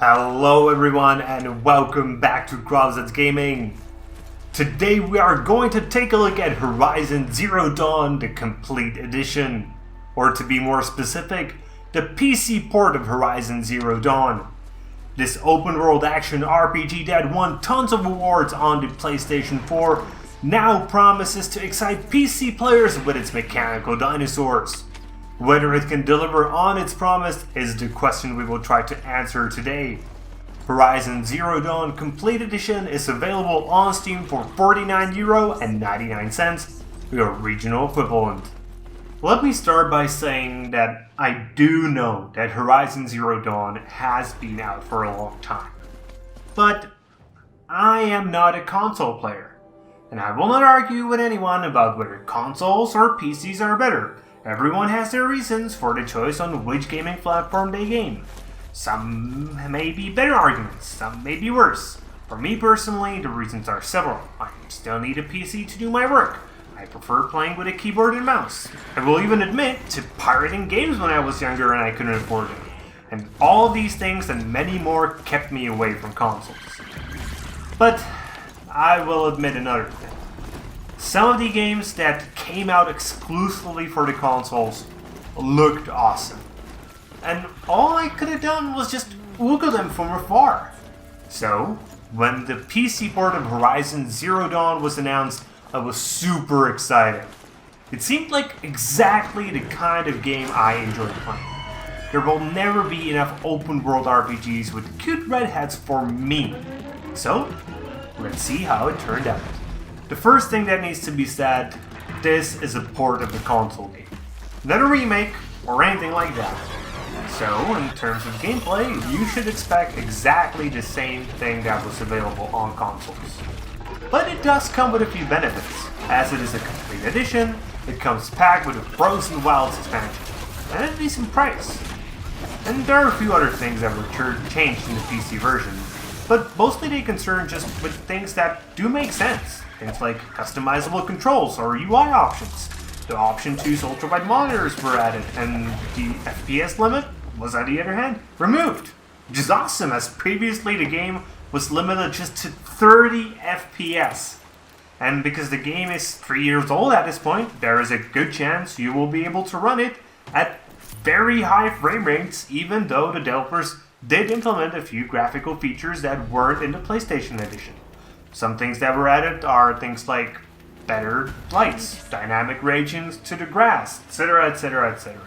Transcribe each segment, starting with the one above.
Hello everyone and welcome back to Crowdset Gaming. Today we are going to take a look at Horizon Zero Dawn, the complete edition. Or to be more specific, the PC port of Horizon Zero Dawn. This open world action RPG that won tons of awards on the PlayStation 4 now promises to excite PC players with its mechanical dinosaurs. Whether it can deliver on its promise is the question we will try to answer today. Horizon Zero Dawn Complete Edition is available on Steam for €49.99, your regional equivalent. Let me start by saying that I do know that Horizon Zero Dawn has been out for a long time. But I am not a console player, and I will not argue with anyone about whether consoles or PCs are better. Everyone has their reasons for the choice on which gaming platform they game. Some may be better arguments, some may be worse. For me personally, the reasons are several. I still need a PC to do my work. I prefer playing with a keyboard and mouse. I will even admit to pirating games when I was younger and I couldn't afford them. And all of these things and many more kept me away from consoles. But I will admit another thing. Some of the games that came out exclusively for the consoles looked awesome. And all I could have done was just look at them from afar. So, when the PC port of Horizon Zero Dawn was announced, I was super excited. It seemed like exactly the kind of game I enjoyed playing. There will never be enough open world RPGs with cute redheads for me. So, let's see how it turned out. The first thing that needs to be said, this is a port of the console game. Not a remake or anything like that. So, in terms of gameplay, you should expect exactly the same thing that was available on consoles. But it does come with a few benefits. As it is a complete edition, it comes packed with a Frozen Wilds expansion, and at a decent price. And there are a few other things that were changed in the PC version, but mostly they concern just with things that do make sense. Things like customizable controls or UI options. The option to use ultrawide monitors were added, and the FPS limit was, on the other hand, removed. Which is awesome, as previously the game was limited just to 30 FPS. And because the game is 3 years old at this point, there is a good chance you will be able to run it at very high frame rates, even though the developers did implement a few graphical features that weren't in the PlayStation edition. Some things that were added are things like better lights, dynamic raging to the grass, etc, etc, etc.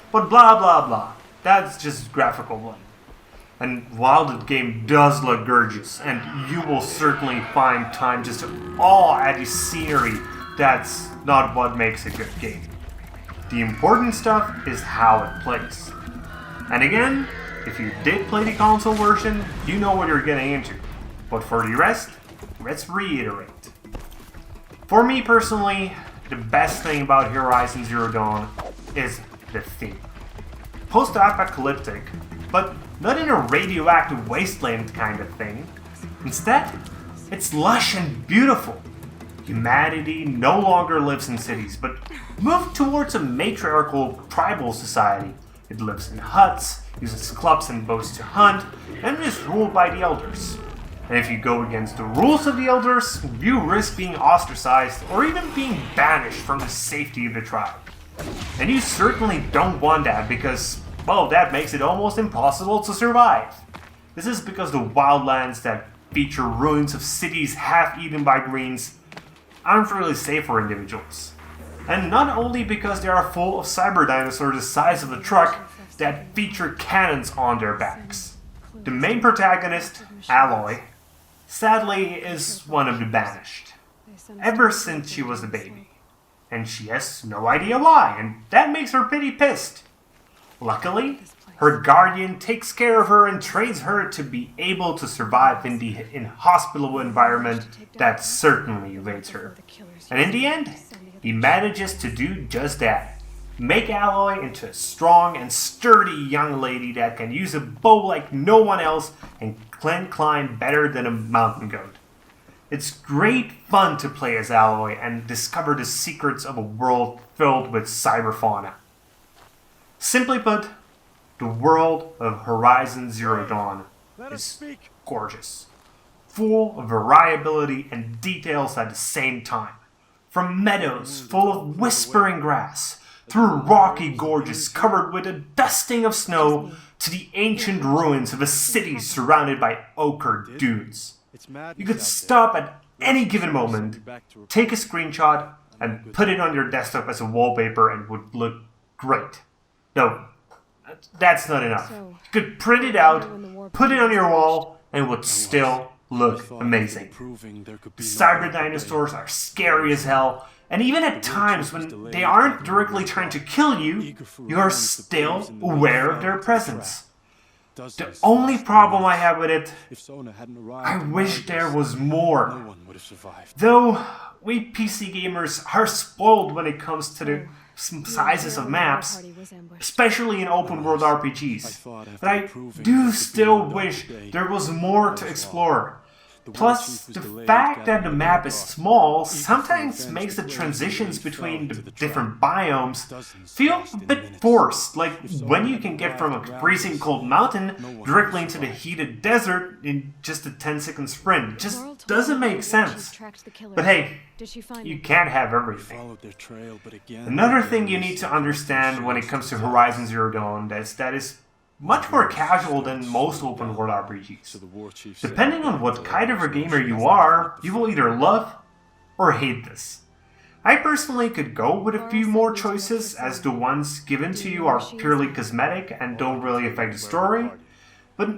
But blah blah blah, that's just graphical blend. And while the game does look gorgeous, and you will certainly find time just to awe at the scenery, that's not what makes a good game. The important stuff is how it plays. And again, if you did play the console version, you know what you're getting into. But for the rest, let's reiterate. For me personally, the best thing about Horizon Zero Dawn is the theme. Post-apocalyptic, but not in a radioactive wasteland kind of thing. Instead, it's lush and beautiful. Humanity no longer lives in cities, but moved towards a matriarchal tribal society. It lives in huts, uses clubs and bows to hunt, and is ruled by the elders. And if you go against the rules of the elders, you risk being ostracized or even being banished from the safety of the tribe. And you certainly don't want that because, well, that makes it almost impossible to survive. This is because the wildlands that feature ruins of cities half eaten by greens aren't really safe for individuals. And not only because they are full of cyber dinosaurs the size of a truck that feature cannons on their backs. The main protagonist, Aloy, sadly is one of the banished, ever since she was a baby. And she has no idea why, and that makes her pretty pissed. Luckily, her guardian takes care of her and trains her to be able to survive in the inhospitable environment that certainly awaits her. And in the end, he manages to do just that. Make Aloy into a strong and sturdy young lady that can use a bow like no one else and can climb better than a mountain goat. It's great fun to play as Aloy and discover the secrets of a world filled with cyber fauna. Simply put, the world of Horizon Zero Dawn is gorgeous, full of variability and details at the same time. From meadows full of whispering grass, through rocky gorges covered with a dusting of snow, to the ancient ruins of a city surrounded by ochre dunes. You could stop at any given moment, take a screenshot, and put it on your desktop as a wallpaper and it would look great. No, that's not enough. You could print it out, put it on your wall, and it would still look amazing. The cyber dinosaurs are scary as hell, and even at times when they aren't directly trying to kill you, you are still aware of their presence. The only problem I have with it, I wish there was more. Though we PC gamers are spoiled when it comes to the sizes of maps, especially in open world RPGs, but I do still wish there was more to explore. Plus, the fact that the map is small sometimes makes the transitions between the different biomes feel a bit forced, like when you can get from a freezing cold mountain directly into the heated desert in just a 10-second sprint. It just doesn't make sense. But hey, you can't have everything. Another thing you need to understand when it comes to Horizon Zero Dawn is that it's much more casual than most open world RPGs. Depending on what kind of a gamer you are, you will either love or hate this. I personally could go with a few more choices, as the ones given to you are purely cosmetic and don't really affect the story, but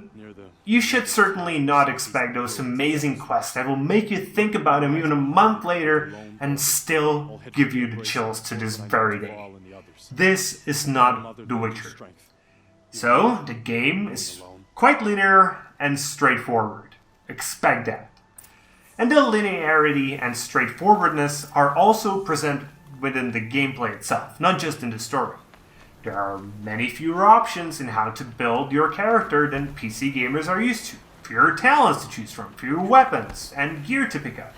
you should certainly not expect those amazing quests that will make you think about them even a month later and still give you the chills to this very day. This is not The Witcher. So, the game is quite linear and straightforward. Expect that. And the linearity and straightforwardness are also present within the gameplay itself, not just in the story. There are many fewer options in how to build your character than PC gamers are used to. Fewer talents to choose from, fewer weapons, and gear to pick up.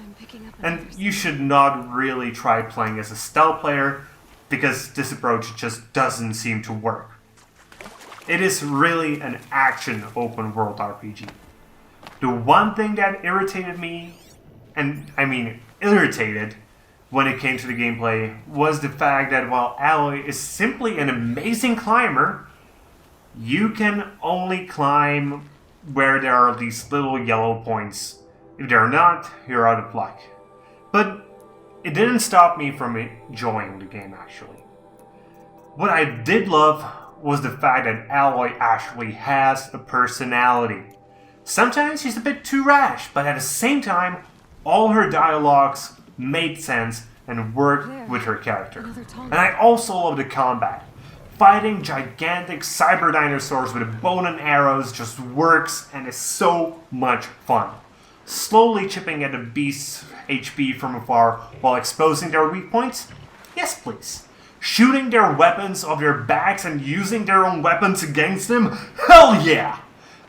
And you should not really try playing as a stealth player, because this approach just doesn't seem to work. It is really an action open world RPG. The one thing that irritated me, and I mean irritated, when it came to the gameplay was the fact that while Aloy is simply an amazing climber, you can only climb where there are these little yellow points. If they're not, you're out of luck. But it didn't stop me from enjoying the game actually. What I did love was the fact that Aloy actually has a personality. Sometimes she's a bit too rash, but at the same time, all her dialogues made sense and worked with her character. And I also love the combat. Fighting gigantic cyber dinosaurs with a bow and arrows just works and is so much fun. Slowly chipping at the beast's HP from afar while exposing their weak points? Yes, please. Shooting their weapons off their backs and using their own weapons against them? Hell yeah!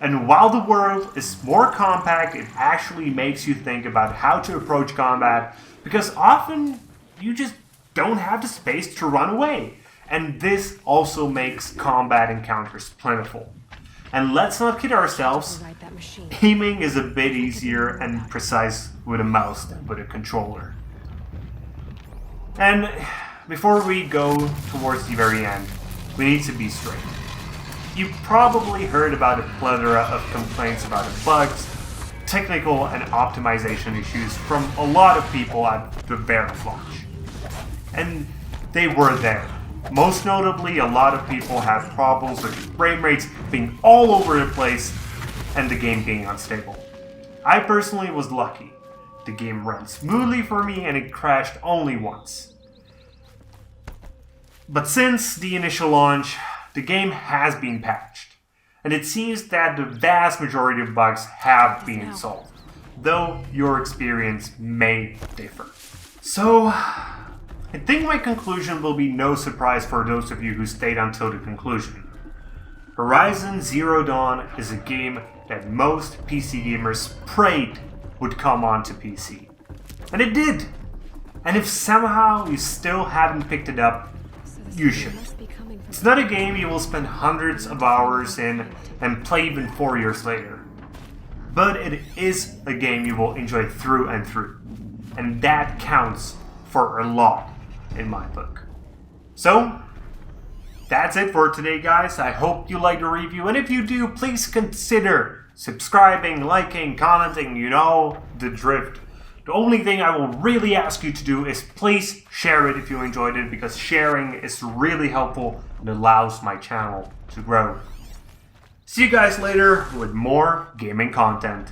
And while the world is more compact, it actually makes you think about how to approach combat, because often you just don't have the space to run away. And this also makes combat encounters plentiful. And let's not kid ourselves, aiming is a bit easier and precise with a mouse than with a controller. And before we go towards the very end, we need to be straight. You probably heard about a plethora of complaints about the bugs, technical and optimization issues from a lot of people at the very launch. And they were there. Most notably, a lot of people had problems with frame rates being all over the place and the game being unstable. I personally was lucky. The game ran smoothly for me and it crashed only once. But since the initial launch, the game has been patched, and it seems that the vast majority of bugs have been solved, though your experience may differ. So, I think my conclusion will be no surprise for those of you who stayed until the conclusion. Horizon Zero Dawn is a game that most PC gamers prayed would come onto PC. And it did! And if somehow you still haven't picked it up, you should. It's not a game you will spend hundreds of hours in and play even 4 years later. but it is a game you will enjoy through and through. And that counts for a lot in my book. So, that's it for today, guys. I hope you liked the review, and if you do, please consider subscribing, liking, commenting, you know the drift. The only thing I will really ask you to do is please share it if you enjoyed it, because sharing is really helpful and allows my channel to grow. See you guys later with more gaming content.